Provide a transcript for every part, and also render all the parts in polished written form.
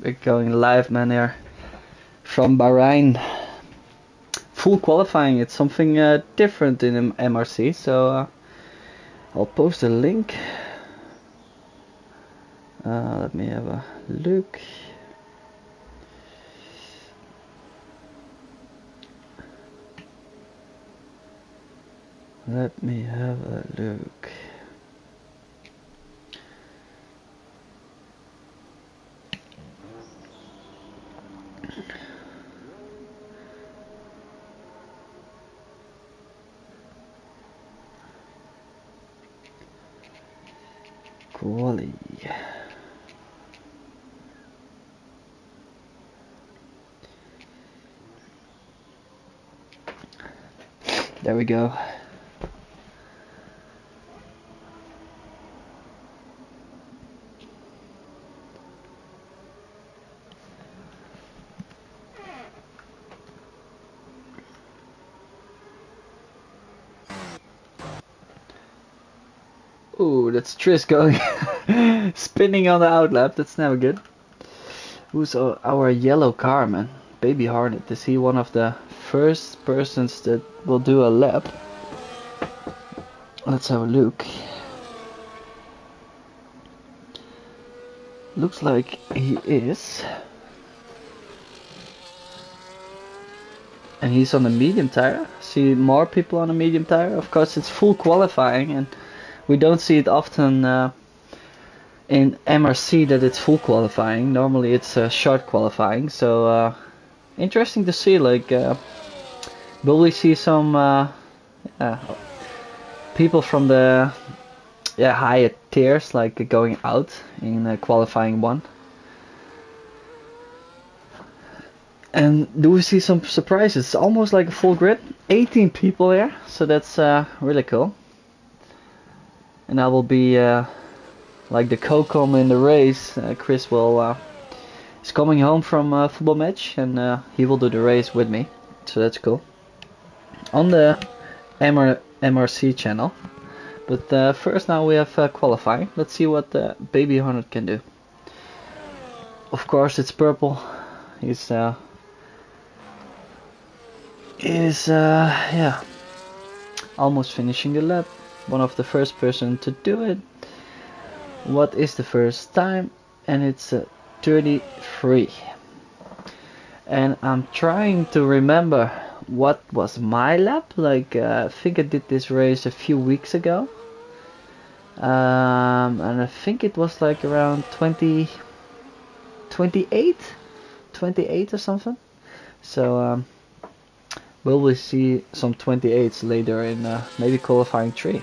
We're going live, man, here from Bahrain. Full qualifying, it's something different in MRC, so I'll post a link. Let me have a look. Let me have a look. Quali. There we go. Ooh, that's Tris going spinning on the outlap. That's never good. Who's our yellow car, man? Baby Hornet. Is he one of the first persons that will do a lap? Let's have a look. Looks like he is. And he's on a medium tire. See more people on a medium tire. Of course, it's full qualifying, and we don't see it often in MRC that it's full qualifying. Normally it's short qualifying. So interesting to see. Like, will we see some people from the higher tiers like going out in qualifying one? And do we see some surprises? It's almost like a full grid. 18 people here, so that's really cool. And I will be like the co-com in the race. Chris will is coming home from a football match, and he will do the race with me. So that's cool. On the MRC channel. But first now we have qualifying. Let's see what Baby Hornet can do. Of course it's purple. He's almost finishing the lap. One of the first person to do it. What is the first time? And it's 33. And I'm trying to remember what was my lap. Like I think I did this race a few weeks ago. And I think it was like around 28 or something. So will we see some 28s later in maybe qualifying 3.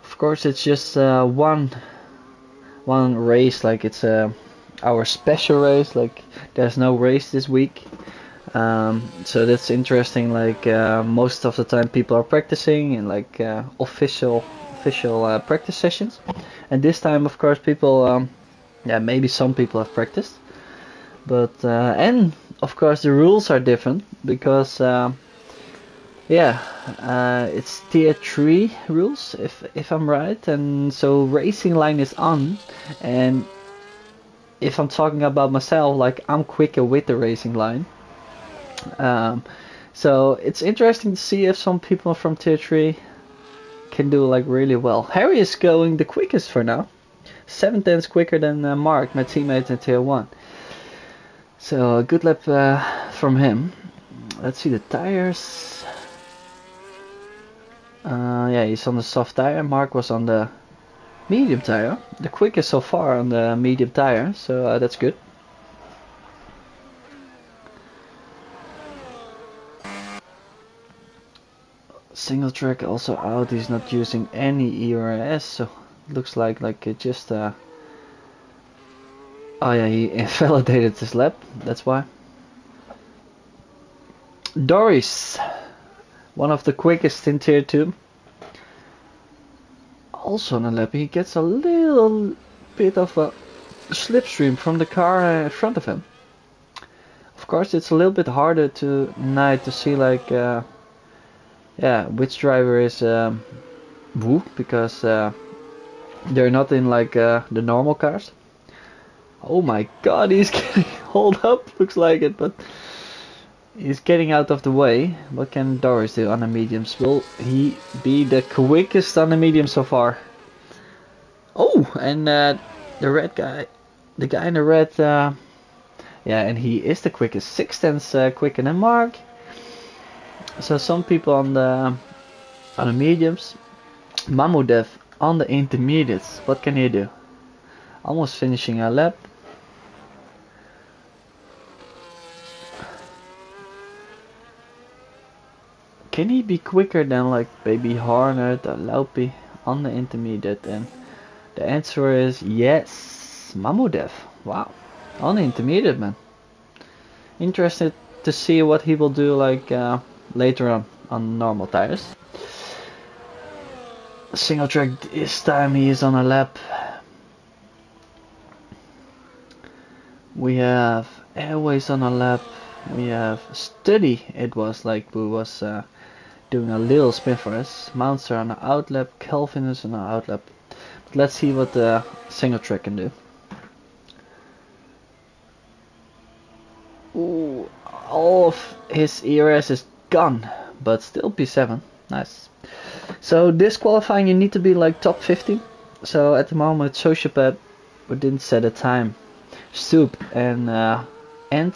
Of course it's just one race, like it's our special race, like there's no race this week. So that's interesting, like most of the time people are practicing in like official practice sessions. And this time of course people, maybe some people have practiced. But and of course the rules are different because it's tier 3 rules if I'm right, and so racing line is on, and if I'm talking about myself, like I'm quicker with the racing line. So it's interesting to see if some people from tier 3 can do like really well. Harry is going the quickest for now, 7 tenths quicker than Mark, my teammate in tier 1. So a good lap from him. Let's see the tires. He's on the soft tire. Mark was on the medium tire. The quickest so far on the medium tire, so that's good. Single track also out. He's not using any ERS, so it looks like it just he invalidated his lap, that's why. Doris, one of the quickest in tier 2. Also on a lap, he gets a little bit of a slipstream from the car in front of him. Of course it's a little bit harder tonight to see like which driver is Wu, because they're not in like the normal cars. Oh my god, he's getting hauled up, looks like it, but he's getting out of the way. What can Doris do on the mediums? Will he be the quickest on the medium so far? Oh, and the red guy, the guy in the red, yeah, and he is the quickest, 6 tenths quicker than Mark. So some people on the mediums, Mamudev on the intermediates. What can he do? Almost finishing a lap. Can he be quicker than like Baby Harnett or Laupi on the intermediate? And the answer is yes, Mamudev. Wow, on the intermediate, man. Interested to see what he will do like later on normal tires. Single track this time he is on a lap. We have Airways on a lap. We have Study. It was like we was doing a little spin for us. Mounts are on the outlap. Kelvin is on the outlap. But let's see what the single track can do. Ooh, all of his ERS is gone, but still P7. Nice. So this qualifying you need to be like top 50. So at the moment Sociopath, we didn't set a time. Stoop and Ant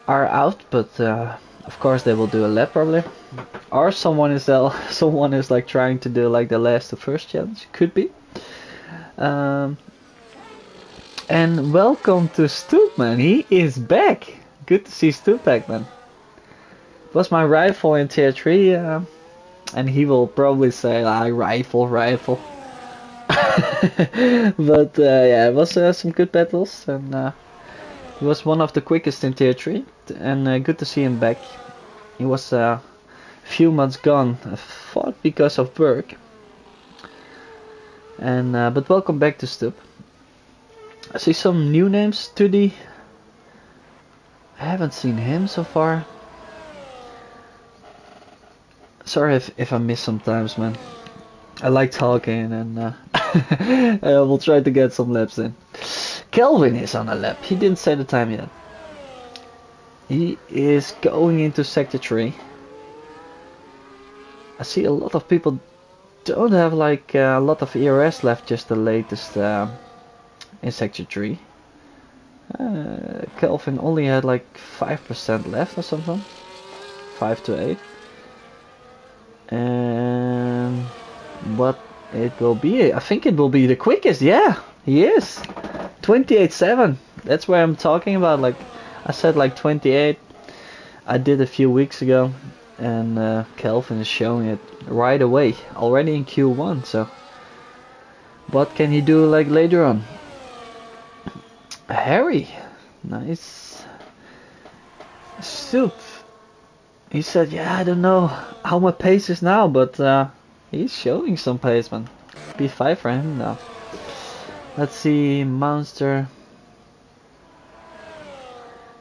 are out, but of course they will do a lap probably. Or someone is like trying to do like the last to first challenge. Could be. And welcome to Stoop, man. He is back. Good to see Stoop back, man. It was my rival in tier 3, and he will probably say like rifle. But yeah, it was some good battles, and he was one of the quickest in tier 3, and good to see him back. He was a few months gone, I thought because of work, and but welcome back to Stoop. I see some new names. Tudi, I haven't seen him so far. Sorry if I miss sometimes, man. I like talking, and I will try to get some laps in. Kelvin is on a lap. He didn't say the time yet. He is going into sector 3. I see a lot of people don't have like a lot of ERS left, just the latest in sector 3. Kelvin only had like 5% left or something. 5 to 8. And what it will be, I think it will be the quickest. Yeah, he is 28.7. That's where I'm talking about. Like I said, like 28 I did a few weeks ago, and Kelvin is showing it right away already in Q1. So what can he do like later on? Harry, nice. Soup, he said, yeah, I don't know how my pace is now, but he's showing some pace, man. P5 for him now. Let's see, Monster.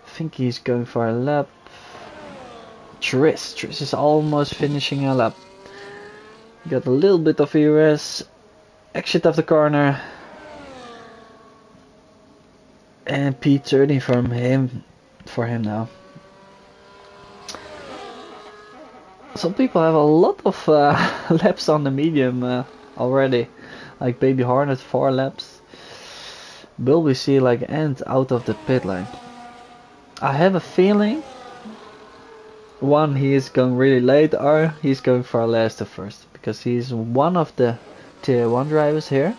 I think he's going for a lap. Triss is almost finishing a lap. Got a little bit of ERS. Exit of the corner. And P30 for him now. Some people have a lot of laps on the medium already. Like Baby Hornet 4 laps. Will we see like Ant out of the pit lane? I have a feeling one, he is going really late, or he's going for a last to first, because he's one of the tier 1 drivers here.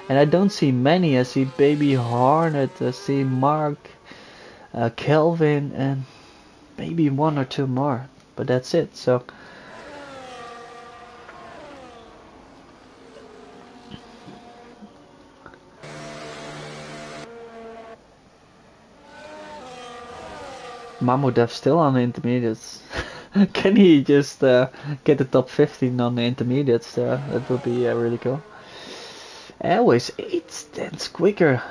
And I don't see many. I see Baby Hornet, I see Mark, Kelvin, and maybe 1 or 2 more. But that's it. So Mamudev still on the intermediates. Can he just get the top 15 on the intermediates? That would be really cool. Airways 8 tenths quicker.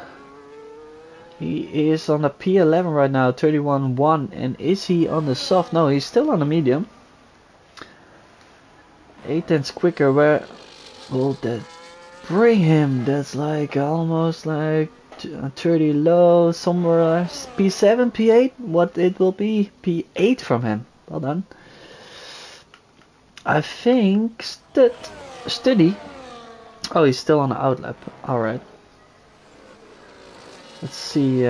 He is on a P11 right now, 31.1. And is he on the soft? No, he's still on the medium. 8 tenths quicker. Where will that bring him? That's like almost like 30 low, somewhere P7, P8, what it will be, P8 from him. Well done. I think Steady. Oh, he's still on the outlap. Alright. Let's see,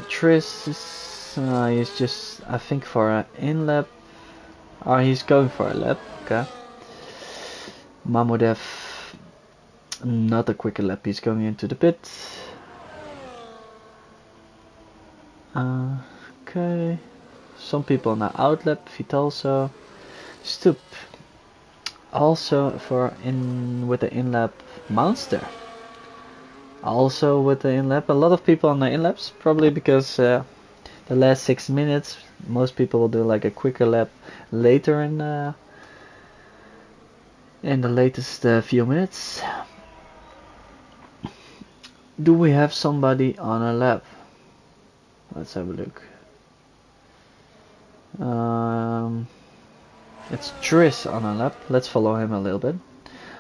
Tris is, he's just, I think, for an in-lap. Oh, he's going for a lap, okay. Mahmudev, not a quicker lap, he's going into the pit. Okay, some people on the outlap, Vitalso, Stoop. Also with the in-lap Monster. Also with the in-lap, a lot of people on the in-laps, probably because the last 6 minutes, most people will do like a quicker lap later in the latest few minutes. Do we have somebody on a lap? Let's have a look. It's Tris on a lap. Let's follow him a little bit.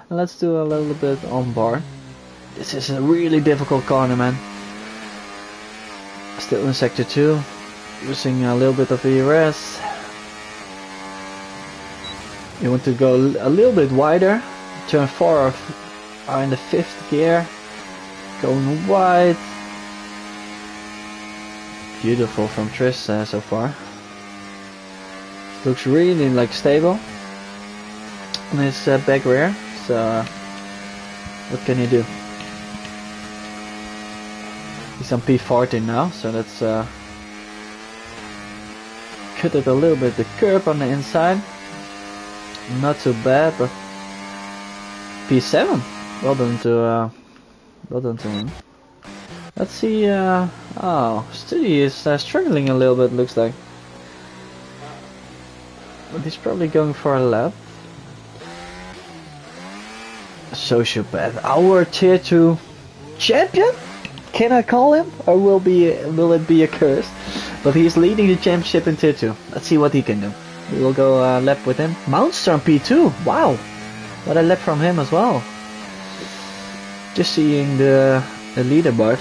And let's do a little bit on bar. This is a really difficult corner, man. Still in sector 2. Using a little bit of ERS. You want to go a little bit wider. Turn 4 are in the 5th gear. Going wide. Beautiful from Tris so far. Looks really like stable on his back rear. So what can he do? He's on P14 now, so let's cut it a little bit. The curb on the inside, not too bad, but P7. Well done to him. Let's see. Oh, Steady is struggling a little bit. Looks like. But he's probably going for a lap. Sociopath, our tier 2 champion? Can I call him? Or will it be a curse? But he's leading the championship in tier 2. Let's see what he can do. We will go lap with him. Monster on P2. Wow. What a lap from him as well. Just seeing the leaderboard.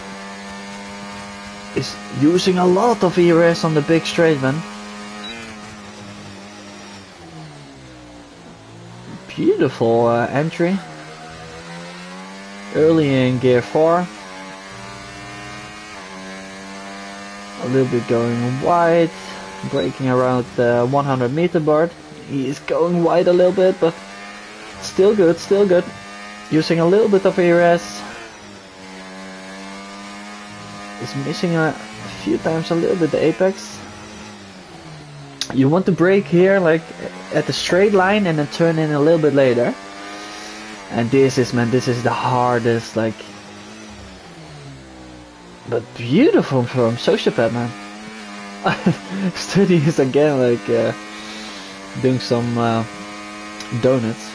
Is using a lot of ERS on the big straight, man. Beautiful entry. Early in gear 4. A little bit going wide. Braking around the 100 meter board. He is going wide a little bit, but still good, still good. Using a little bit of ERS. Is missing a few times a little bit the apex. You want to brake here like at the straight line and then turn in a little bit later. And this is, man, this is the hardest, like, but beautiful from Sociopath, man. Steady is again like doing some donuts.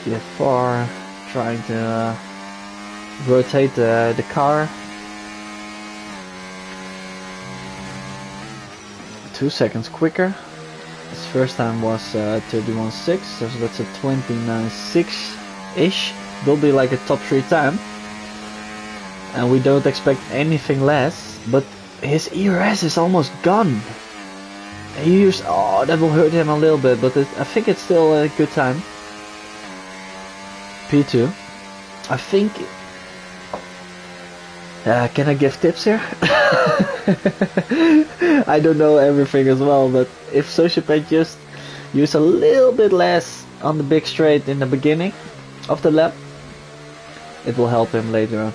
Get far, trying to rotate the car. 2 seconds quicker. His first time was 31.6, so that's a 29.6-ish. Will be like a top 3 time. And we don't expect anything less, but his ERS is almost gone. He used, oh, that will hurt him a little bit, but I think it's still a good time. P2. I think... can I give tips here? I don't know everything as well, but if Sociopath just use a little bit less on the big straight in the beginning of the lap, it will help him later on.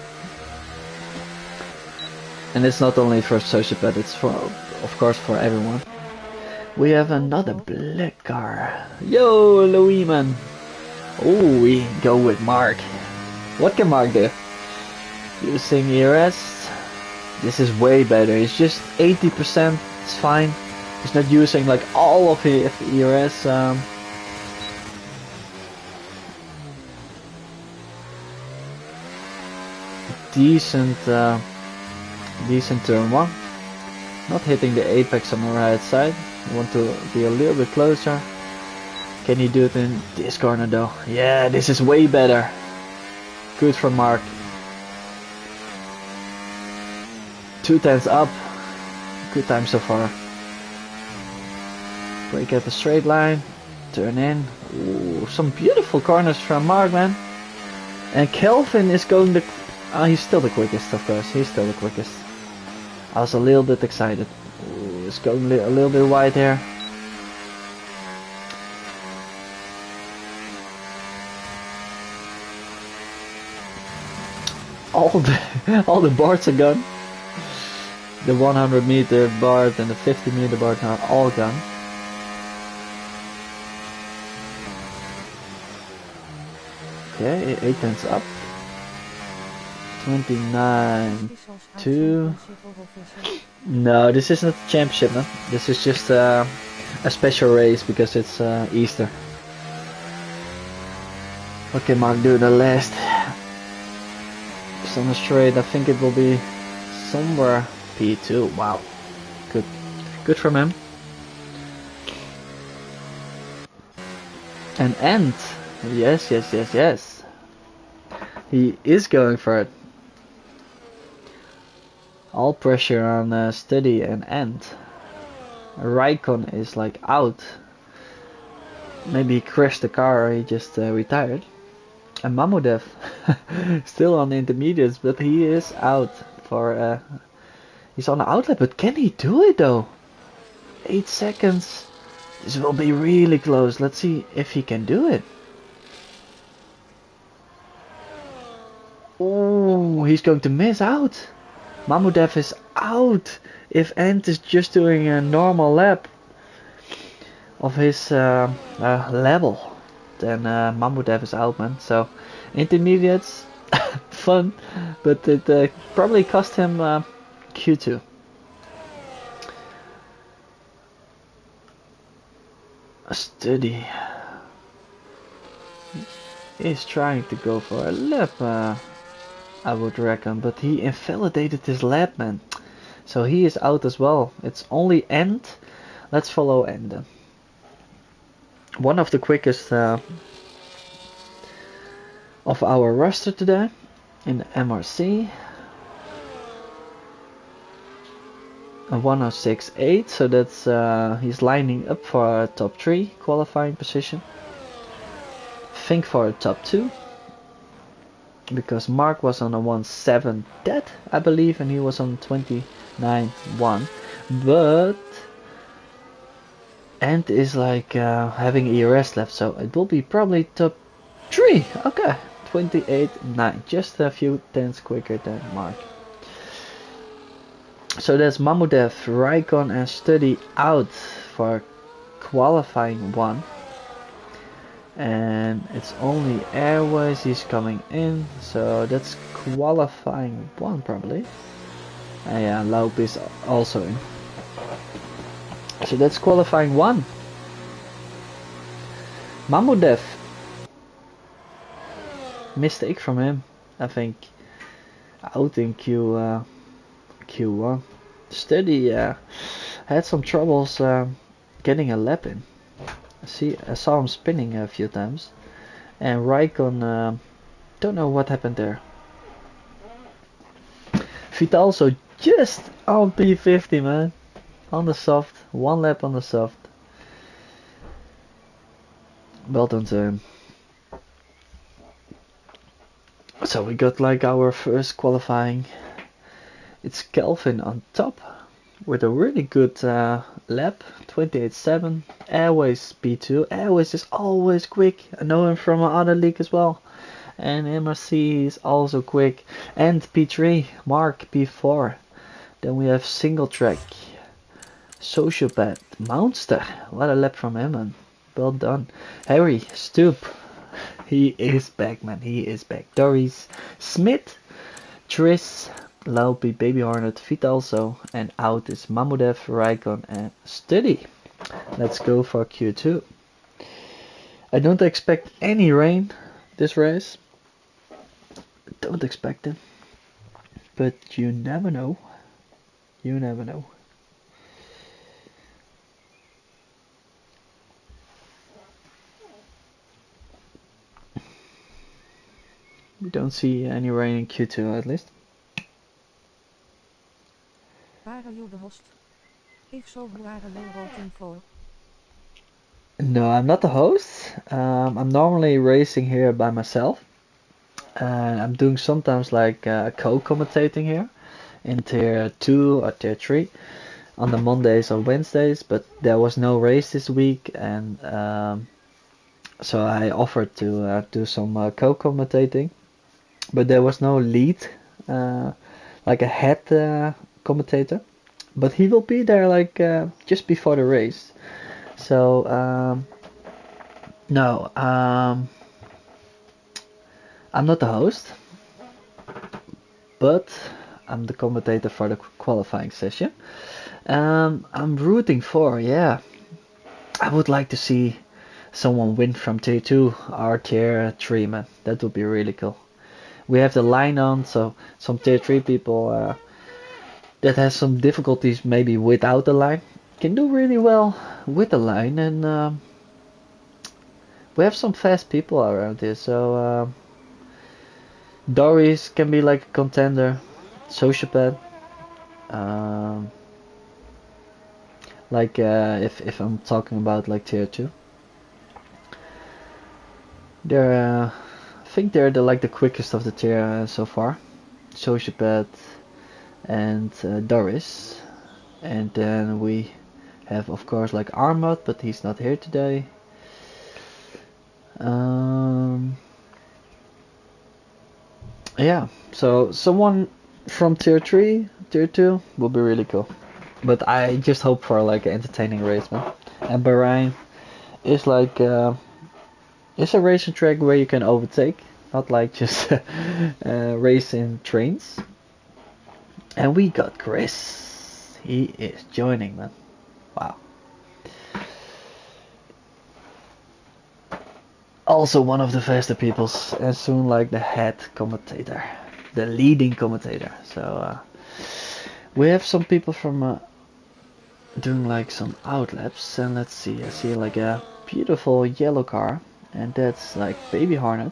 And it's not only for Sociopath, it's for, of course, for everyone. We have another black car. Yo, Louis, man. Oh, we go with Mark. What can Mark do? Using ERS. This is way better. It's just 80%. It's fine. He's not using like all of his ERS. Decent turn 1. Not hitting the apex on the right side. You want to be a little bit closer. Can you do it in this corner though? Yeah, this is way better. Good from Mark. 2 tenths up. Good time so far. Brake at the straight line. Turn in. Ooh, some beautiful corners from Mark, man. And Kelvin is going the... he's still the quickest, of course. He's still the quickest. I was a little bit excited. Ooh, it's going a little bit wide here. All the boards are gone. The 100-meter board and the 50-meter board are all gone. Okay, 8 tenths up. 29, 2. No, this isn't a championship, man. This is just a special race because it's Easter. Okay, Mark, do the last. On the straight, I think it will be somewhere P2. Wow, good from him. And end. Yes. He is going for it. All pressure on steady and end. Raikkonen is like out. Maybe he crashed the car or he just retired. And Mamudev still on the intermediates, but he is out for he's on the outlet. But can he do it though? 8 seconds. This will be really close. Let's see if he can do it. Oh, he's going to miss out. Mamudev is out. If Ant is just doing a normal lap of his level, then Mamudev is out, man. So intermediates, fun, but it probably cost him Q2. A study is trying to go for a lap, I would reckon, but he invalidated his lap, man. So he is out as well. It's only End. Let's follow End then. One of the quickest of our roster today in the MRC. A 106.8, so that's he's lining up for a top 3 qualifying position. Think for a top 2, because Mark was on a 1.7 dead, I believe, and he was on 29.1. But Ant is like having ERS left, so it will be probably top 3. Okay, 28.9, just a few tenths quicker than Mark. So that's Mamudev, Raikkonen and Study out for qualifying 1. And it's only Airways, he's coming in, so that's qualifying 1 probably. And yeah, Laup is also in. So that's qualifying 1. Mamudev. Mistake from him, I think. Out in Q1. Study had some troubles getting a lap in. I saw him spinning a few times. And Raikkonen, don't know what happened there. Vitalso just on P50, man. On the soft. 1 lap on the soft. Well done to him. So we got like our first qualifying. It's Kelvin on top with a really good lap, 28.7. Airways P2. Airways is always quick. I know him from another league as well. And MRC is also quick. And P3, Mark P4. Then we have single track. Sociopath, Mounster. What a lap from him, man. Well done. Harry, Stoop. He is back, man. He is back. Doris, Smith, Tris, Laupi, Baby Hornet, Vitalso, and out is Mamudev, Raikkonen, and Study. Let's go for Q2. I don't expect any rain this race. Don't expect it. But you never know. You never know. We don't see any rain in Q2 at least. Are you the host? If so, who are they voting for? No, I'm not the host. I'm normally racing here by myself. And I'm doing sometimes like co-commentating here in tier 2 or tier 3 on the Mondays or Wednesdays, but there was no race this week, and so I offered to do some co-commentating, but there was no lead, like a head commentator, but he will be there like just before the race. So no, I'm not the host, but I'm the commentator for the qualifying session. I'm rooting for, yeah, I would like to see someone win from tier 2 or tier 3, man. That would be really cool. We have the line on, so some tier 3 people that has some difficulties maybe without the line can do really well with the line, and we have some fast people around here, so Doris can be like a contender, Sociopath, um, like if I'm talking about like tier 2. They're, I think they're like the quickest of the tier so far. Sociopath and Doris, and then we have of course like Armad, but he's not here today. Yeah, so someone from tier 3, tier 2 will be really cool. But I just hope for like an entertaining race, man. And Bahrein is like it's a racing track where you can overtake, not like just racing trains. And we got Chris. He is joining, man. Wow. Also one of the faster peoples, and soon like the head commentator, the leading commentator. So we have some people from doing like some outlaps, and let's see. I see like a beautiful yellow car, and that's like Baby Hornet.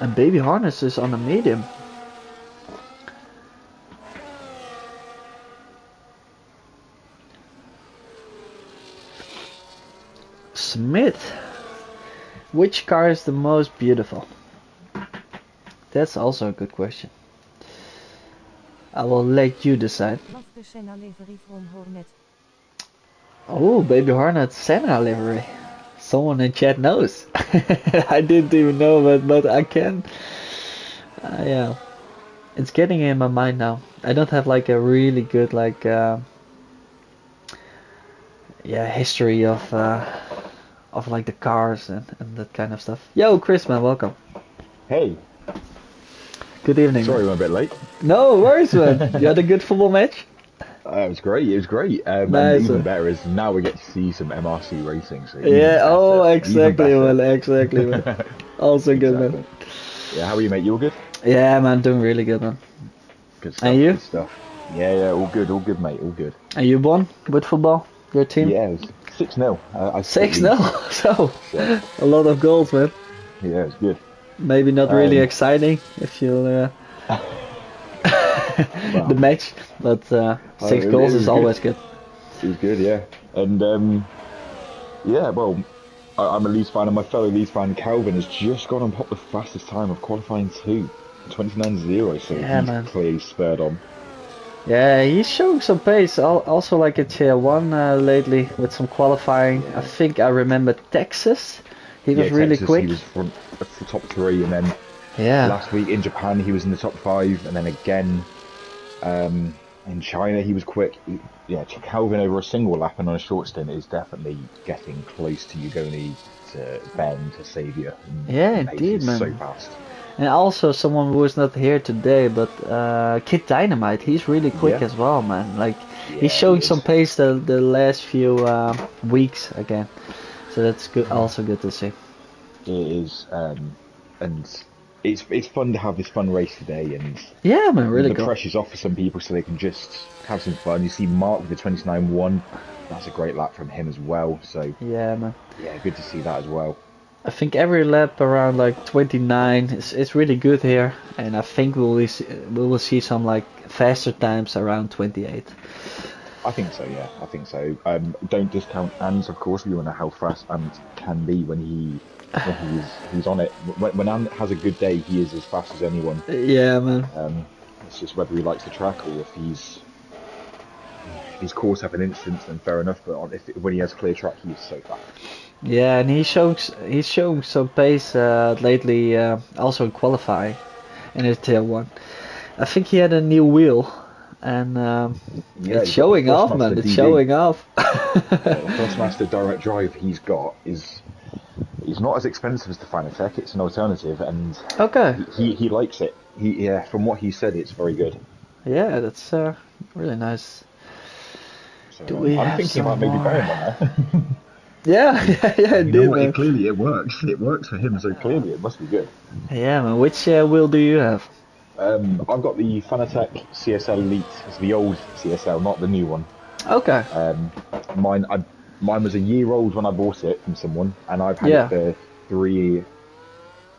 And Baby Harness is on a medium. Smith. Which car is the most beautiful? That's also a good question. I will let you decide. Love the Senna livery from Hornet. Oh, Baby Hornet Senna livery. Someone in chat knows. I didn't even know, but I can. Yeah, it's getting in my mind now. I don't have like a really good like yeah, history of like the cars and that kind of stuff. Yo, Chris, man, welcome. Hey. Good evening. Sorry, man. I'm a bit late. No worries, man. You had a good football match? It was great. It was great. Nice, and even better is now we get to see some MRC racing. So yeah. Oh, exactly, man. Exactly, man. Also good, exactly. man. Yeah. How are you, mate? You all good? Yeah, man. Doing really good, man. Good stuff. And you? Good stuff. Yeah. All good. All good, mate. All good. And you won with football? Your team? Yeah. It was 6-0. 6-0. So yeah. a lot of goals, man. Yeah, it was good. Maybe not really exciting if you the match, but 6 goals is always good. It was good, yeah. And yeah, well, I'm a Leeds fan, and my fellow Leeds fan Calvin has just gone and popped the fastest time of qualifying 2, 29.0. So yeah, he's man. clearly spurred on. Yeah, he's showing some pace. Also, like at tier 1 lately with some qualifying. Yeah. I think I remember Texas. He was really Texas, quick. He was front the top 3, and then last week in Japan he was in the top 5, and then again in China he was quick. Yeah, Calvin over a single lap and on a short stint is definitely getting close to Ugoni, to Ben, to Saviour. Yeah, indeed, man. So fast. And also someone who is not here today, but Kid Dynamite, he's really quick as well, man. Like he's showing some pace the last few weeks again. So that's good. Also good to see. It is, and it's fun to have this fun race today, and yeah, man, really the cool. pressure's off for some people, so they can just have some fun. You see Mark with the 29.1. That's a great lap from him as well. So yeah, man. Yeah, good to see that as well. I think every lap around like 29 is really good here, and I think we will see some like faster times around 28. I think so, yeah. I think so. Don't discount Ant, of course. We all know how fast Ant can be when he's on it. When Ant has a good day, he is as fast as anyone. Yeah, man. It's just whether he likes the track or if he's caught up in instance, then fair enough. But when he has clear track, he's so fast. Yeah, and he's showing some pace lately, also in qualifying in his tail one. I think he had a new wheel, and it's showing off, man. It's showing off. The Thrustmaster direct drive he's got is not as expensive as the Fanatec. It's an alternative, and he likes it. From what he said, it's very good. Yeah, that's really nice. So, I'm thinking about maybe buying one now. Yeah, it did, man. Clearly it works. It works for him, so clearly it must be good. Yeah, man. Which wheel do you have? I've got the Fanatec CSL Elite. It's the old CSL, not the new one. Okay. Mine was a year old when I bought it from someone, and I've had it for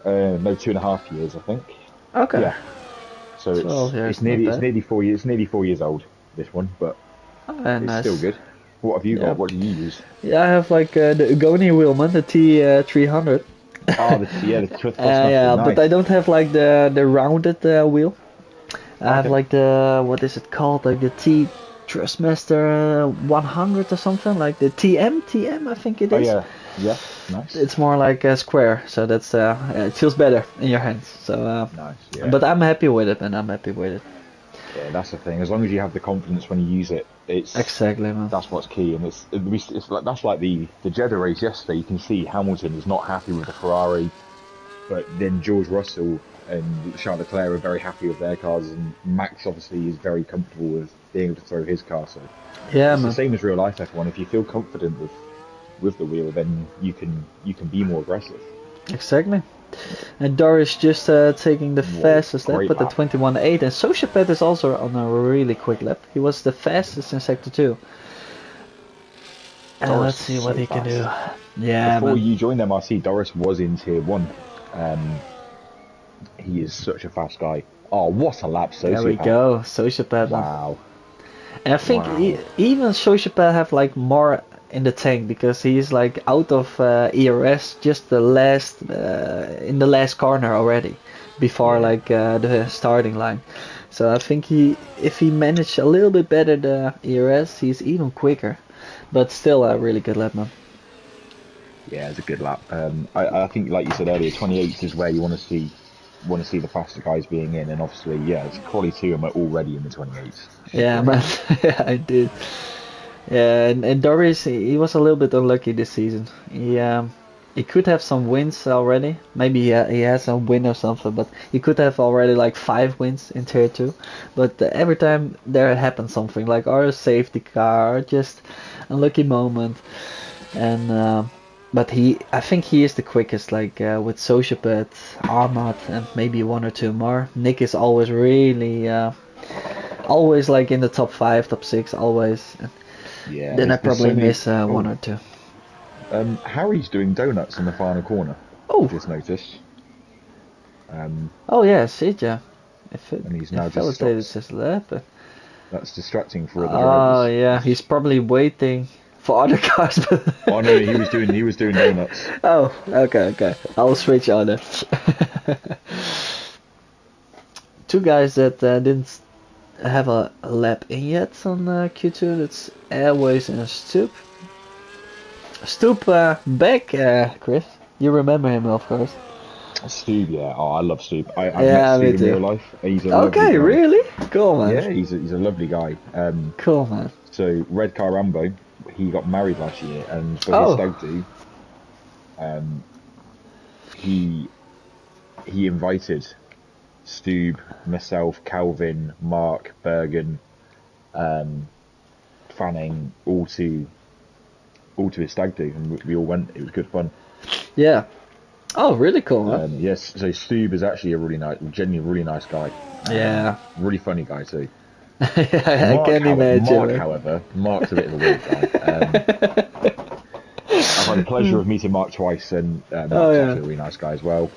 2.5 years, I think. Okay. Yeah. So it's nearly 4 years. It's nearly 4 years old. This one, but it's still good. What have you got? What do you use? Yeah, I have like the Ugoni wheel, man, the T300. The nice. But I don't have like the rounded wheel. I have like the, what is it called? Like the T Thrustmaster 100 or something, like the TM I think it is. Oh yeah, nice. It's more like a square, so that's it feels better in your hands. So nice. Yeah. But I'm happy with it, and I'm happy with it. Yeah, that's the thing. As long as you have the confidence when you use it, it's exactly, man. That's what's key, and it's like that's like the Jeddah race yesterday. You can see Hamilton is not happy with the Ferrari, but then George Russell and Charles Leclerc are very happy with their cars, and Max obviously is very comfortable with being able to throw his car. So yeah, it's man. the same as real life F1. If you feel confident with the wheel, then you can be more aggressive. Exactly. And Doris just taking the fastest lap with the 21.8, and Sociopath is also on a really quick lap. He was the fastest in Sector 2. And let's see what he can do. Yeah, before you joined MRC, Doris was in Tier 1. He is such a fast guy. Oh, what a lap, Sociopath. There we go, Sociopath. Wow. And I think even Sociopath have like more in the tank, because he's like out of ERS just the last in the last corner already before like the starting line. So I think if he managed a little bit better the ERS, he's even quicker. But still a really good lap, man. Yeah, it's a good lap. I think, like you said earlier, 28 is where you want to see the faster guys being in, and obviously, it's quality 2 and we're already in the 28s. Yeah, man. Yeah, I did. Yeah, and Doris, he was a little bit unlucky this season. He could have some wins already. Maybe he has a win or something, but he could have already like 5 wins in Tier 2. But every time there happens something, like our safety car, or just unlucky moment. And but I think he is the quickest, like with Sociopath, Armad, and maybe 1 or 2 more. Nick is always really, always like in the top 5, top 6, always. Yeah. Then I probably miss 1 or 2. Harry's doing donuts in the final corner. Oh. Just noticed. Oh yeah, Sid, yeah. And he's now just his lap. That's distracting for other drivers. Oh yeah, he's probably waiting for other cars. Oh no, he was doing donuts. Oh, okay. I'll switch on it. 2 guys that didn't have a lap in yet on Q2. That's Airways and Stoop. Stoop back, Chris. You remember him, of course. Stoop, yeah. Oh, I love Stoop. I've met Stoop in real life. He's a lovely guy. Really? Cool, man. Yeah, he's a lovely guy. Cool, man. So Red Car Rambo, he got married last year, and for his stag do, he invited Stube, myself, Calvin, Mark, Bergen, Fanning, all to his stag do, and we all went. It was good fun. Yeah. Oh, really cool, man. Yes. So Stube is actually genuinely really nice guy. Yeah. Really funny guy too. I can imagine. Mark's a bit of a weird guy. I've had pleasure of meeting Mark twice, and Mark's actually a really nice guy as well.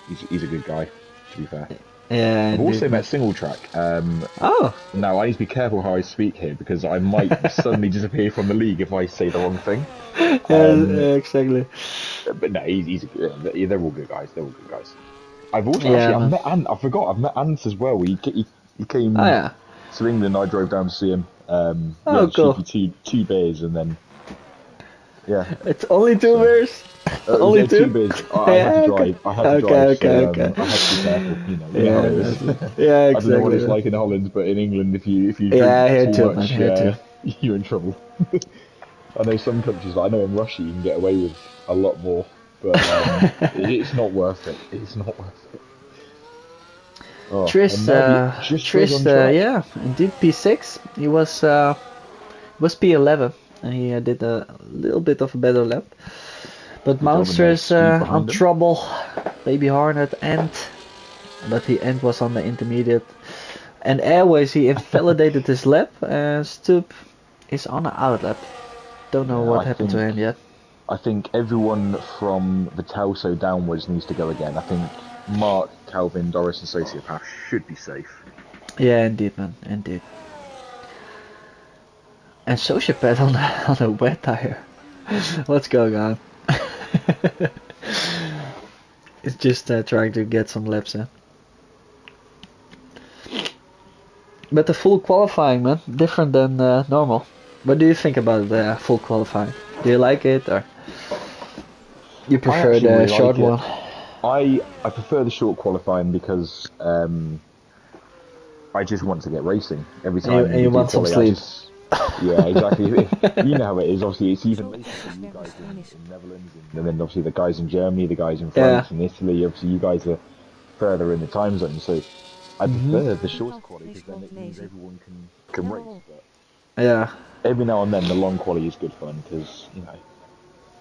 He's a good guy, to be fair. Yeah, I've also met Single Track. Now, I need to be careful how I speak here, because I might suddenly disappear from the league if I say the wrong thing. Yeah, exactly. But no, they're all good guys. They're all good guys. I've also I've met Ant. I forgot. I've met Ant as well. He came to England. I drove down to see him. Cool. Two beers, and then It's only two beers. Only two beers. I had to drive. I had to drive. Okay. I had to be careful. You know how it is. Yeah, exactly. I don't know what it's like in Holland, but in England, if you drink too much, you're in trouble. I know some countries, I know in Russia, you can get away with a lot more, but it's not worth it. It's not worth it. Oh, Tris, indeed P6. He was P11, and he did a little bit of a better lap. But Monster is on trouble. Baby Hornet, Ant, but the Ant was on the intermediate. And Airways, he invalidated his lap, and Stoop is on an out lap. Don't know what happened to him yet. I think everyone from the Telso downwards needs to go again. I think Mark, Calvin, Doris and Sociopath should be safe. Yeah, indeed, man. Indeed. And Sociopath on a wet tire. What's going on? It's just trying to get some laps in. But the full qualifying, man, different than normal. What do you think about the full qualifying? Do you like it, or you prefer the really short one? I prefer the short qualifying because I just want to get racing every time. And you want some sleep. Yeah, exactly. You know how it is. Obviously, it's even later for you guys in Netherlands, and then obviously the guys in Germany, the guys in France and Italy. Obviously, you guys are further in the time zone, so I prefer the short quality because then it means everyone can race. But every now and then, the long quality is good fun because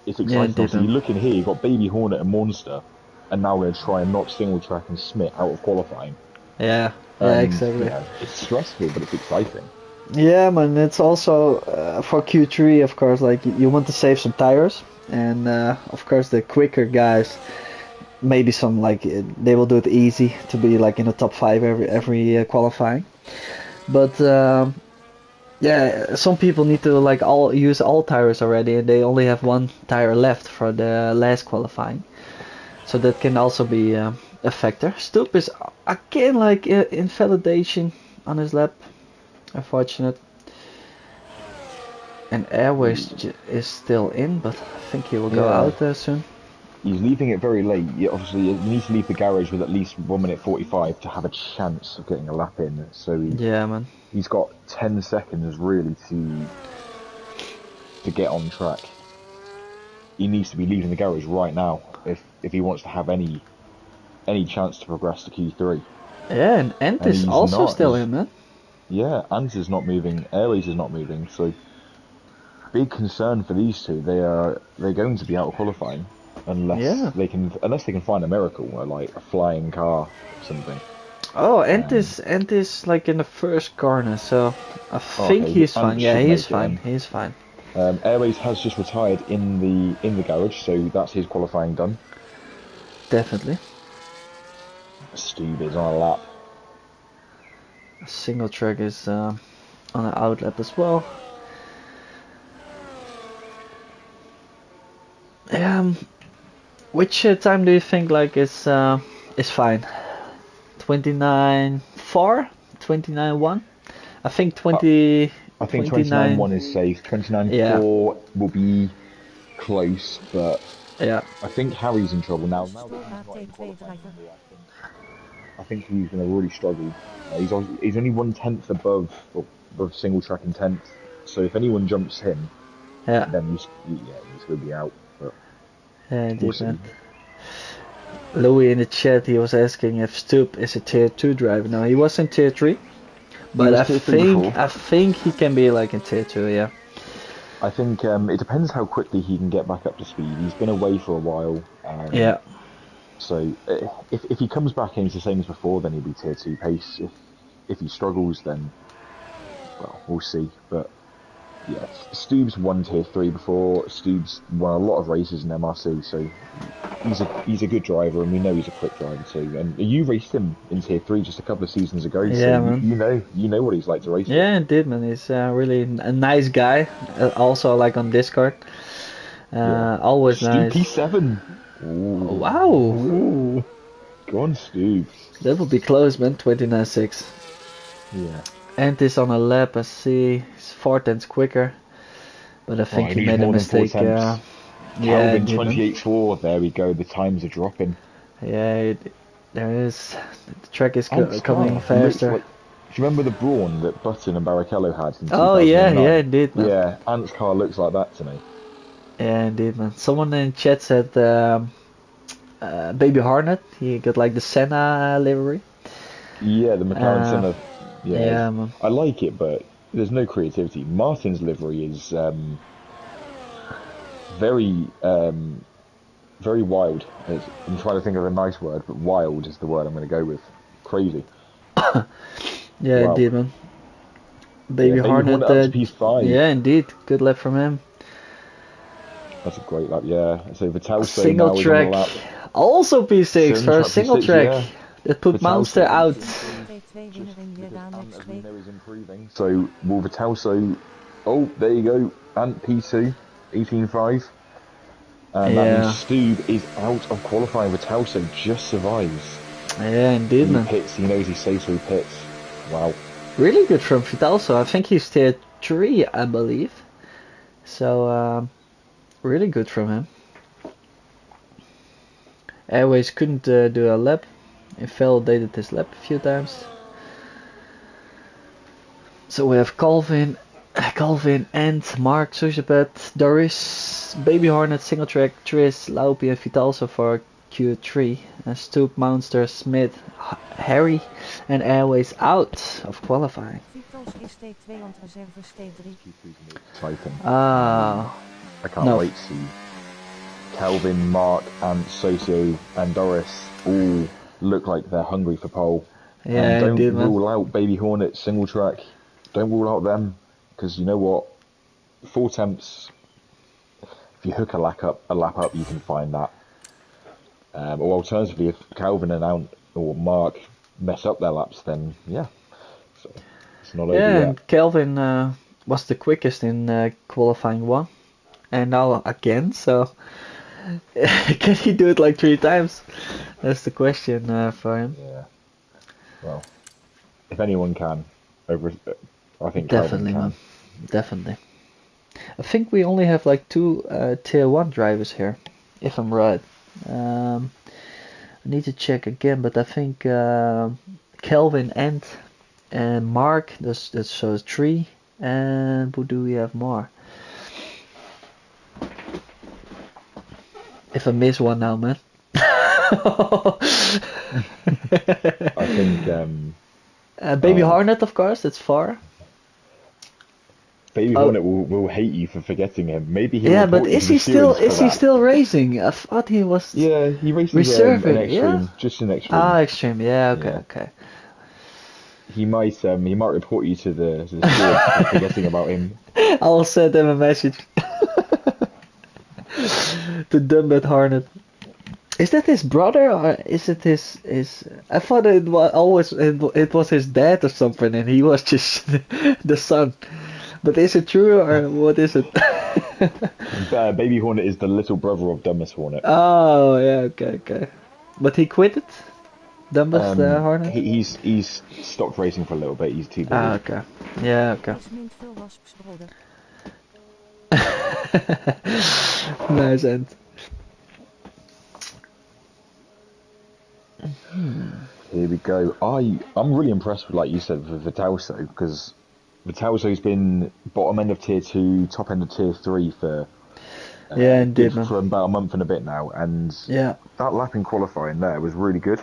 it's exciting. So you look in here, you've got Baby Hornet and Monster, and now we're going to try and knock Single Track and Smith out of qualifying. Yeah, exactly. It's stressful, but it's exciting. Yeah, man. It's also for Q3, of course. Like you want to save some tires, and of course the quicker guys, maybe some they will do it easy to be like in the top 5 every qualifying. But some people need to use all tires already, and they only have one tire left for the last qualifying. So that can also be a factor. Stoop is again invalidation on his lap. Unfortunate. And Airways is still in, but I think he will go out soon. He's leaving it very late. Obviously, you need to leave the garage with at least 1 minute 45 to have a chance of getting a lap in. So man. He's got 10 seconds really to get on track. He needs to be leaving the garage right now if he wants to have any chance to progress to Q3. Yeah, and Ant is also still in, man. Yeah, Ant is not moving. Airways is not moving. So big concern for these two. They're going to be out of qualifying unless they can find a miracle, like a flying car or something. Oh, Ant is like in the first corner, so I think he's fine. Yeah, he's fine. He's fine. Airways has just retired in the garage, so that's his qualifying done. Definitely. Steve is on a lap. Single Track is on an out lap as well. Which time do you think is fine? 29.4? 29.1? I think 20. I think 29.1 is safe. 29.4 will be close, but I think Harry's in trouble now. Now that he's not in qualifying, I think he's going to really struggle. He's only 1/10 above Single Track in 10th. So if anyone jumps him, then he's going to be out. But we'll Louis in the chat, he was asking if Stoop is a tier 2 driver. No, he was in tier 3, but I think he can be in tier 2. Yeah. I think it depends how quickly he can get back up to speed. He's been away for a while. So if he comes back and he's the same as before, then he'll be tier 2 pace. If he struggles, then we'll see. But yeah, Stubbs won Tier 3 before. Stubbs won a lot of races in MRC, so he's a good driver, and we know he's a quick driver too. And you raced him in Tier 3 just a couple of seasons ago, so Yeah, man. you know what he's like to race with. Yeah, indeed, man. He's really a nice guy. Also, like on Discord, Yeah. always Stu nice. P7. Wow, Ooh. Go on, Stu. that would be close, man. 29.6. Yeah. And is on a lap. I see he's 4 tenths quicker, but I think he needs made a more than 4 mistake. tenths. Yeah, Calvin indeed, man. 28.4. There we go. The times are dropping. Yeah, there is. The track is Ant's coming car looks faster. like, do you remember the Brawn that Button and Barrichello had in 2009? Oh yeah, indeed, man. Yeah, Ant's car looks like that to me. Yeah, indeed, man. Someone in chat said Baby Hornet. He got like the Senna livery. Yeah, the McLaren Senna. Yeah, man. I like it, but there's no creativity. Martin's livery is very very wild. I'm trying to think of a nice word, but wild is the word I'm going to go with. Crazy. Yeah, Wow. indeed, man. Baby Hornet. Up to P5. Yeah, indeed. Good lap from him. That's a great lap, yeah. So Vitalso Single now track. is on the lap. Also P6 for a single P6, track. yeah. That put Monster out. As we know, is improving. So will Vitalso... Oh, there you go. Ant P2, 18.5. And that means Stube is out of qualifying. Vitalso just survives. Yeah, indeed, man. He knows he's safe, so he pits. Wow. Really good from Vitalso. I think he's tier 3, I believe. So, really good from him. Airways couldn't do a lap. He validated his lap a few times. So we have Calvin and Mark, Sujabet, Doris, Baby Hornet, Single Track, Tris, Laupi and Vitalso for Q3. And Stoop, Monster, Smith, Harry and Airways out of qualifying. Exciting. I can't wait to see Calvin, Mark and Socio and Doris all look like they're hungry for pole. Yeah, and don't indeed, rule out Baby Hornet, Single Track. Don't rule out them, because you know what? 4 tenths. If you hook a lap up, you can find that. Or alternatively, if Calvin and Ant or Mark mess up their laps, then yeah, so it's not over yet. And Calvin was the quickest in qualifying 1, and now again. So can he do it like 3 times? That's the question for him. Yeah. Well, if anyone can, I think Definitely, Calvin can. man. Definitely. I think we only have like 2 tier 1 drivers here, if I'm right. I need to check again, but I think Calvin and Mark, that shows 3. And who do we have more? If I miss one now, man. I think Baby Hornet, of course, that's 4. Baby Hornet will hate you for forgetting him. Maybe he'll yeah, but report you is to the he still stewards for that. racing? I thought he was. Yeah, he races reserving. an extreme, Yeah? just an extreme. Ah, extreme. Yeah, okay, Yeah. okay. He might report you to the stewards for forgetting about him. I'll send him a message. To Dumbat Hornet. Is that his brother or is it his? I thought it was it was his dad or something, and he was just the son. But is it true or what is it? Baby Hornet is the little brother of Dumbest Hornet. Oh yeah, okay. But he quit it. Dumbest Hornet. He's stopped racing for a little bit. He's too busy. Ah, okay. Yeah, okay. Nice end. Here we go. I'm really impressed with, like you said, with Vitalso, because Vitalso's been bottom end of tier 2, top end of tier 3 for for about a month and a bit now, and that lap in qualifying there was really good.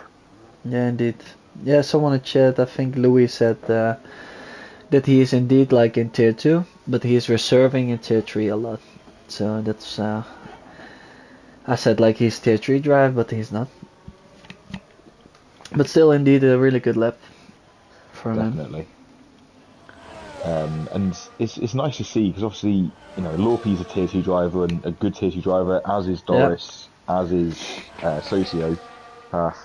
Yeah, indeed. Yeah, someone in chat, I think Louis said that he is indeed like in tier 2, but he is reserving in tier 3 a lot. So that's I said like he's tier 3 drive, but he's not. But still, indeed, a really good lap for him. Definitely. And it's nice to see, because obviously, you know, Lorpy's a tier 2 driver and a good tier 2 driver, as is Doris, as is Socio. But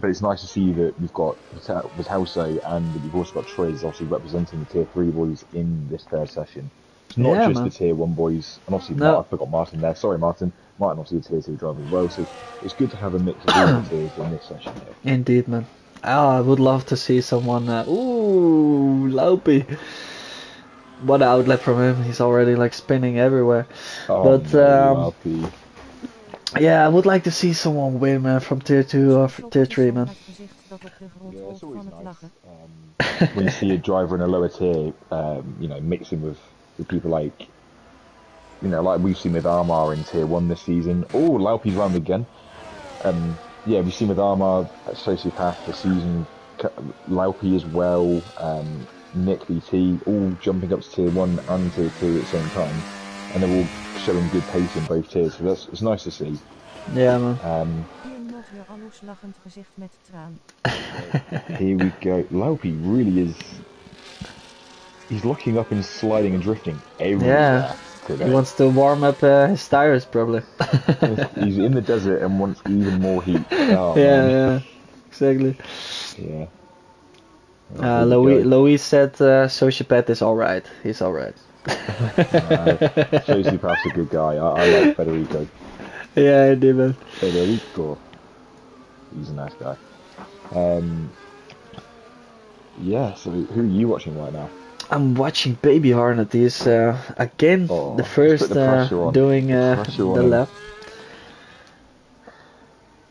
it's nice to see that we've got Vitelso and we've also got Triz obviously representing the tier 3 boys in this third session. It's not just the tier 1 boys, and obviously I forgot Martin there. Sorry, Martin. Martin obviously a tier 2 driver as well, so it's good to have a mix of all the tiers in this session here. Indeed, man. Oh, I would love to see someone. Ooh, Laupy. What an outlet from him. He's already like spinning everywhere. Oh, but no, yeah, I would like to see someone win, man, from tier 2 or tier 3, man. Yeah, it's always nice when you see a driver in a lower tier, you know, mixing with people like, you know, like we've seen with Armar in tier 1 this season. Oh, Laupy's round again. Yeah, we've seen with Armar at Sociopath this season, Laupy as well, Nick BT, all jumping up to tier 1 and tier 2 at the same time, and they're all showing good pace in both tiers, so it's nice to see. Yeah, man. Here we go. Laupy really is. He's locking up and sliding and drifting everywhere. Today. He wants to warm up his tires, probably. He's in the desert and wants even more heat. Oh, yeah, exactly. Yeah. Louis said Sociopath is alright. He's alright. Sociopath's a good guy. I like Federico. Yeah, I do, man. Federico. He's a nice guy. Yeah, so who are you watching right now? I'm watching Baby Hornet. He's again the first doing the lap.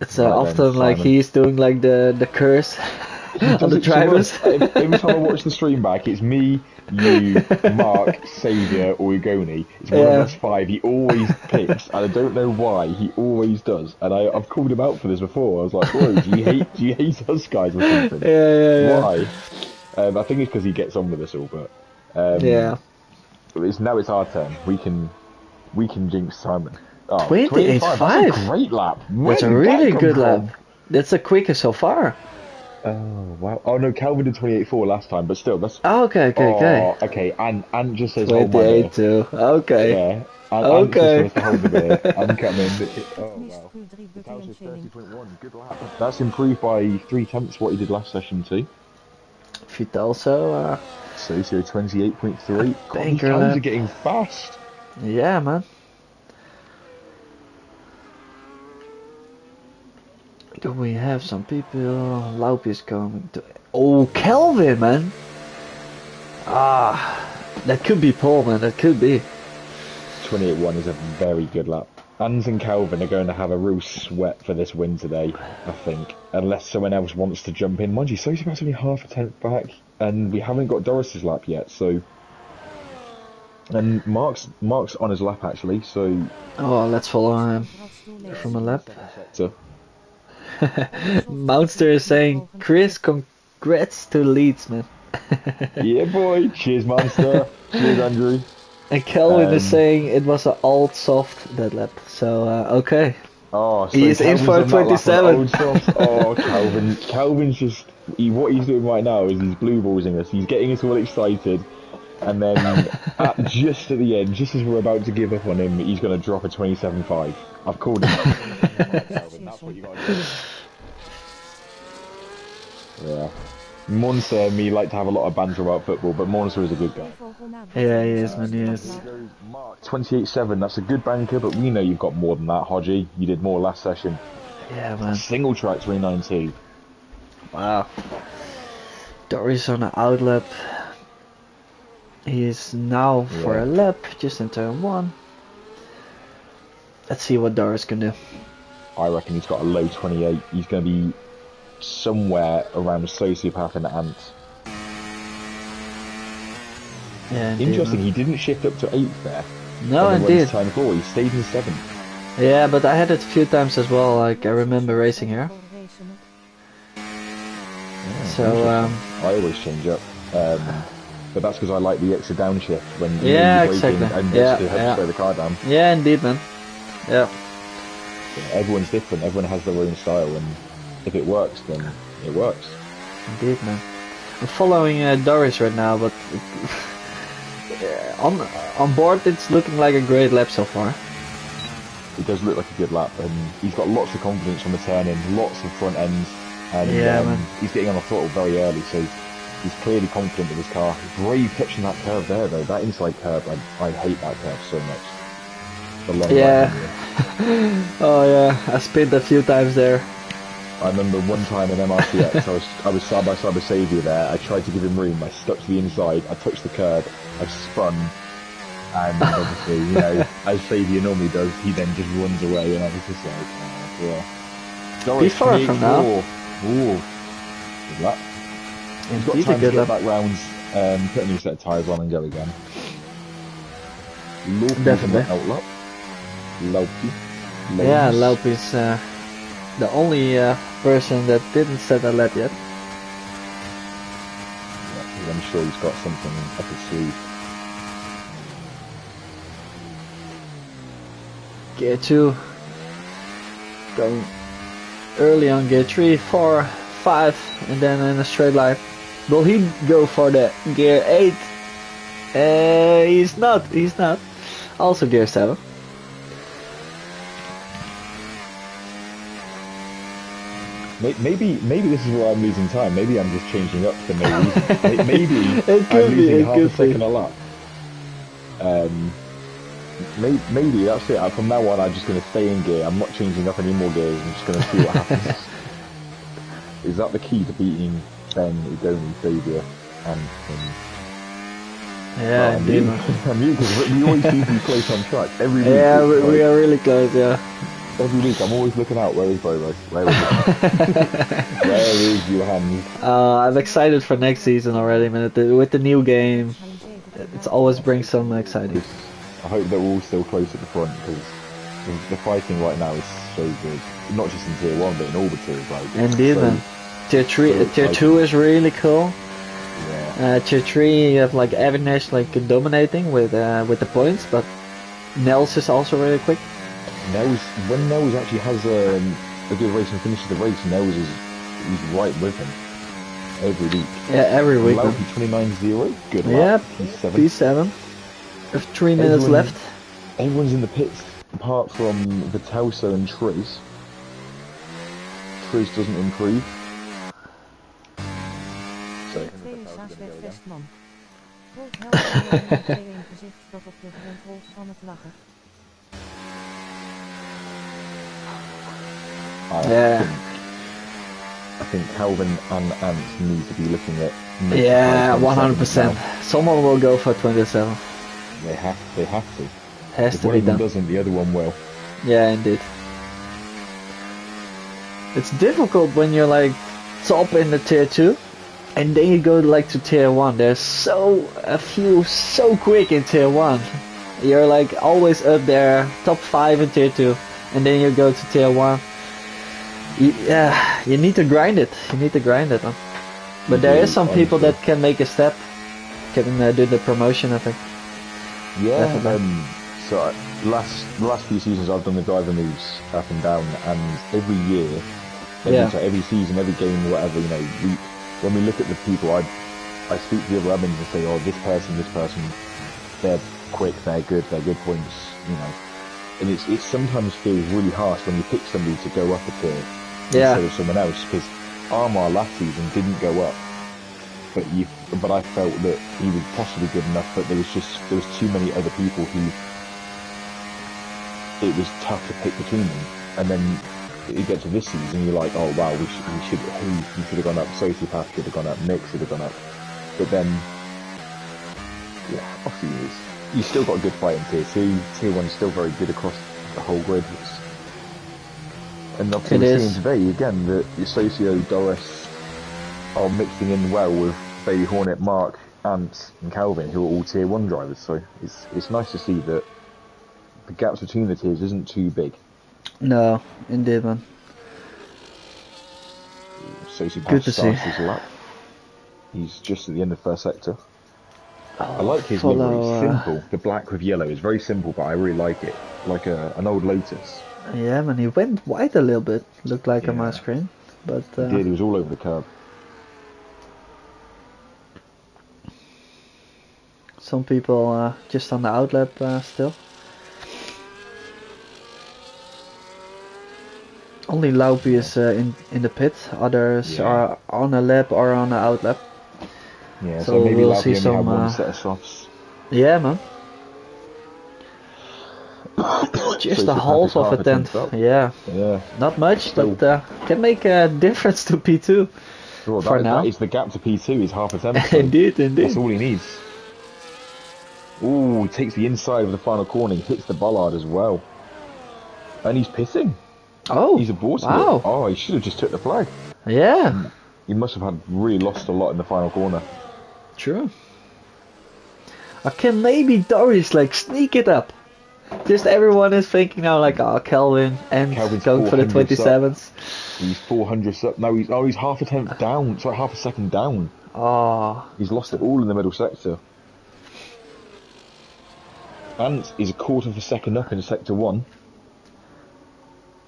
It's often like he's doing like the curse on the drivers. Every time I watch the stream back, it's me, you, Mark, Saviour, or Ugoni. It's one of us 5. He always picks, and I don't know why. He always does, and I've called him out for this before. I was like, "Bro, do you hate us guys or something? Yeah. Why?" I think it's because he gets on with us all, but now it's our turn. We can jinx Simon. Oh, 28.5. That's a great lap. That's a really good lap. That's the quickest so far. Oh wow! Oh no, Calvin did 28.4 last time, but still, that's. Oh, okay. And just says 28 too. Okay. Yeah. And just hold the beer. I'm coming. Oh wow. Vitelso 30.1. Good lap. That's improved by 3/10 what he did last session too. Vitelso. Socio 28.3. God, these times are getting fast. Yeah, man. Do we have some people? Laupy is coming to. Oh, Kelvin, man. That could be Paul, man. That could be. 28.1 is a very good lap. Ans and Calvin are going to have a real sweat for this win today, I think. Unless someone else wants to jump in. Mind you, Sociopath's only half a tenth back, and we haven't got Doris's lap yet, so. And Mark's on his lap actually, so. Oh, let's follow him from a lap. Mounster is saying, Chris, congrats to Leeds, man. Yeah, boy. Cheers, Monster. Cheers, Andrew. And Kelvin is saying it was an old soft that lap. So, okay. Oh, so he's in for 27. Oh, Calvin's just... what he's doing right now is he's blue ballsing us. He's getting us all excited. And then, just at the end, just as we're about to give up on him, he's going to drop a 27.5. I've called him. Calvin, that's what you got to do. Yeah. Monster and me like to have a lot of banter about football, but Monster is a good guy. Yeah, he is, man, he is. 28.7, that's a good banker, but we know you've got more than that, Hodgie. You did more last session. Yeah, man. Single track 29.2. Wow. Doris on an outlap. He is now for a lap, just in turn 1. Let's see what Doris can do. I reckon he's got a low 28. He's going to be somewhere around Sociopath and Ant. Yeah, interesting, he didn't shift up to 8th there. No, indeed. Time 4, he stayed in 7th. Yeah, but I had it a few times as well, like I remember racing here. Yeah, so, I always change up. But that's because I like the extra downshift when you're braking and just to help slow the car down. Yeah, indeed, man. Yeah. Everyone's different, everyone has their own style, and if it works, then it works. Indeed, man. I'm following Doris right now, but on board it's looking like a great lap so far. It does look like a good lap, and he's got lots of confidence on the turn in, lots of front ends, and he's getting on the throttle very early, so he's clearly confident with his car. Brave catching that curve there though, that inside curve, I hate that curve so much. The long Oh yeah, I spent a few times there. I remember one time in MRCX, I was side by side with Saviour there. I tried to give him room. I stuck to the inside. I touched the curb. I spun, and obviously, you know, as Saviour normally does, he then just runs away, and I was just like, oh, Be far from now. Ooh, good luck. He's got time to get back rounds, put a new set of tyres on, and go again. Definitely. Laupi. Yeah, Laupi's the only person that didn't set a lap yet. Yeah, I'm sure he's got something up his sleeve. Gear 2. Going early on gear 3, 4, 5, and then in a straight line. Will he go for the gear 8? He's not. Also gear 7. Maybe this is where I'm losing time. Maybe I'm just changing up for no reason. Maybe I'm losing half a second a lap. Maybe that's it. From now on, I'm just going to stay in gear. I'm not changing up any more gears. I'm just going to see what happens. Is that the key to beating Ben, Ugoni, Saviour, and yeah, indeed. I mean, because we always seem to be close on track every week. Yeah, we are really close. Yeah. Every week, I'm always looking out. Where is Bobo? Where is Johan? I'm excited for next season already, man. With the new game, it always brings some exciting. I hope that we're all still close at the front, because the fighting right now is so good. Not just in tier 1, but in all the tiers. Like, indeed, man. Tier 3, tier 2 is really cool. Yeah. Tier 3, you have like Avinash like dominating with the points, but Nels is also really quick. When Nels actually has a good race and finishes the race, Nels is right with him every week. Yeah, every week. Laupi 29-0, good luck. Yeah, P7. P7. We have 3 minutes left. Everyone's in the pits apart from Vitelso and Triz. Triz doesn't improve. So I think Calvin and Ant need to be looking at. Yeah, 100%. Someone will go for 27. They have to. Has if to one be of them done. doesn't, the other one will. Yeah, indeed. It's difficult when you're like top in the tier 2 and then you go like to tier 1. There's a few so quick in tier 1. You're like always up there, top 5 in tier 2, and then you go to tier 1. You need to grind it. Huh? But there is some people that can make a step, can do the promotion, I think. Yeah, so the last few seasons I've done the driver moves up and down, and every year, every season, every game, whatever, you know, when we look at the people, I speak to the other admins and say, oh, this person, they're quick, they're good points, you know. And it sometimes feels really harsh when you pick somebody to go up a tier instead of someone else, because Armar last season didn't go up, but I felt that he was possibly good enough, but there was too many other people who it was tough to pick between them. And then you get to this season, you're like, oh wow, he should have gone up, Sociopath should have gone up, Nick should have gone up, but then obviously you still got a good fight in tier 2. Tier 1's still very good across the whole grid. And obviously we're seeing today again that your Socio, Doris are mixing in well with Baby Hornet, Mark, Ant and Calvin, who are all tier 1 drivers, so it's nice to see that the gaps between the tiers isn't too big. No, indeed, man. Sociopath starts his lap. He's just at the end of first sector. I like his livery, it's simple. The black with yellow is very simple, but I really like it. Like an old Lotus. Yeah, man, he went white a little bit, looked like on my screen. But he did, he was all over the curb. Some people just on the outlap still. Only Laupi is in the pit. Others are on a lap or on the outlap. Yeah, so maybe we'll Laupi see only some. have one set of softs. Yeah, man. Just a half of a tenth. Yeah. Not much, still. But can make a difference to P2. Well, for now. That is the gap to P2. Is half a tenth. So indeed. That's all he needs. Ooh, he takes the inside of the final corner. He hits the bollard as well. And he's pissing. Oh, he's aborted wow. it. Oh, he should have just took the flag. Yeah. He must have really lost a lot in the final corner. True. Or can maybe Doris like sneak it up? Just everyone is thinking now like, oh, Kelvin and Calvin's going for the 27s. He's 400 up. No, he's half a tenth down. Sorry, half a second down. Oh. He's lost it all in the middle sector. Ant is a quarter of a second up in sector 1.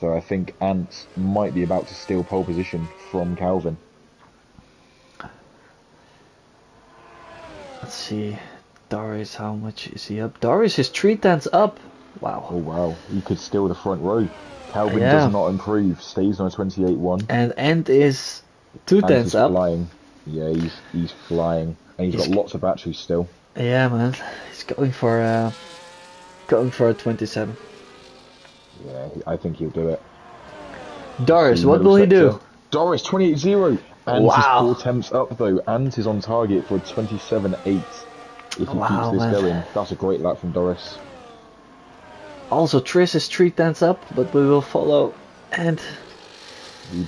So I think Ant might be about to steal pole position from Calvin. Let's see. Doris, how much is he up? Doris is 3 tenths up. Wow. Oh wow, he could steal the front row. Calvin does not improve, stays on a 28-1. And Ant is 2 tenths up. Flying. Yeah, he's flying. And he's got lots of batteries still. Yeah, man. He's going for a 27. Yeah, I think he'll do it. Doris, what will he do? Doris, 28-0. Ant wow. is 4 tenths up though. Ant is on target for a 27-8. If he keeps this going. That's a great lap from Doris. Also, Tris is 3 tenths up, but we will follow. And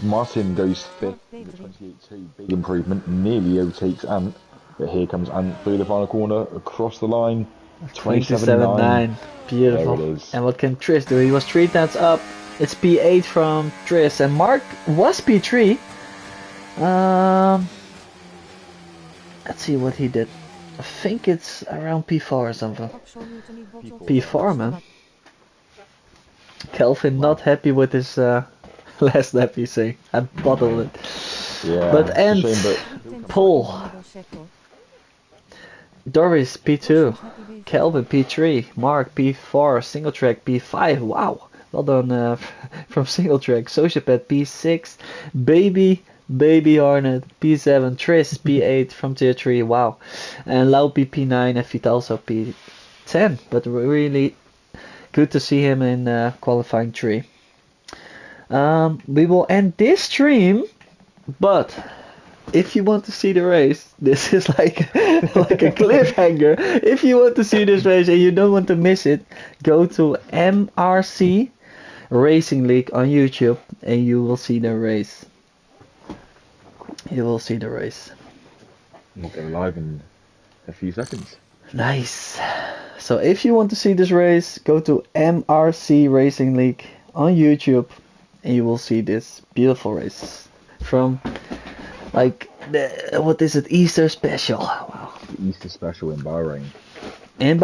Martin goes 5th with a 28-2. Big improvement. Nearly overtakes Ant. But here comes Ant through the final corner, across the line. 27-9. Beautiful. There it is. And what can Tris do? He was 3 tenths up. It's P8 from Tris. And Mark was P3. Let's see what he did. I think it's around P4 or something. P4, man. Kelvin not happy with his last lap, he's saying. I bottled it. Yeah. But Ant, Paul. Doris P2. Kelvin P3. Mark P4. Single track P5. Wow. Well done from single track. Sociopath P6. Baby Hornet P7, Tris P8 from tier 3, wow. And Laupi P9 and Vitalso P10, but really good to see him in qualifying 3. We will end this stream, but if you want to see the race, this is like a cliffhanger. If you want to see this race and you don't want to miss it, go to MRC Racing League on YouTube and you will see the race. You will see the race. We'll go live in a few seconds. Nice. So if you want to see this race, go to MRC Racing League on YouTube and you will see this beautiful race from like what is it, Easter special. Wow. Easter special in Bahrain. In Bahrain.